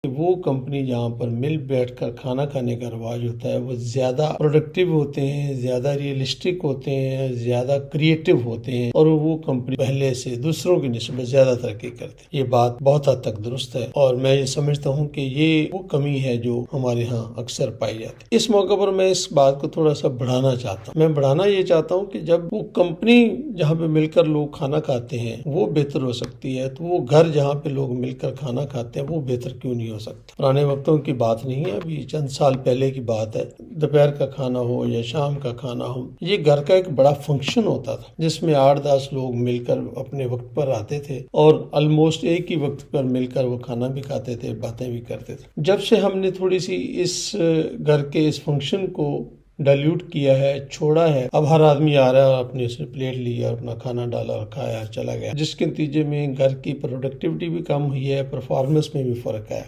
वो कंपनी जहाँ पर मिल बैठकर खाना खाने का रिवाज होता है वो ज़्यादा प्रोडक्टिव होते हैं, ज़्यादा रियलिस्टिक होते हैं, ज़्यादा क्रिएटिव होते हैं और वो कंपनी पहले से दूसरों की निस्बत ज़्यादा तरक्की करती है। ये बात बहुत हद तक दुरुस्त है और मैं ये समझता हूँ कि ये वो कमी है जो हमारे यहाँ अक्सर पाई जाती है। इस मौके पर मैं इस बात को थोड़ा सा बढ़ाना चाहता हूँ। मैं बढ़ाना ये चाहता हूँ कि जब वो कंपनी जहाँ पे मिलकर लोग खाना खाते हैं वो बेहतर हो सकती है, तो वो घर जहाँ पे लोग मिलकर खाना खाते हैं वो बेहतर क्यों नहीं हो सकता। पुराने वक्तों की बात नहीं है, अभी चंद साल पहले की बात है। दोपहर का खाना हो या शाम का खाना हो, ये घर का एक बड़ा फंक्शन होता था जिसमें 8-10 लोग मिलकर अपने वक्त पर आते थे और ऑलमोस्ट एक ही वक्त पर मिलकर वो खाना भी खाते थे, बातें भी करते थे। जब से हमने थोड़ी सी इस घर के इस फंक्शन को डाइल्यूट किया है, छोड़ा है, अब हर आदमी आ रहा है, अपने से प्लेट लिया, अपना खाना डाला और खाया, चला गया, जिसके नतीजे में घर की प्रोडक्टिविटी भी कम हुई है, परफॉर्मेंस में भी फर्क है।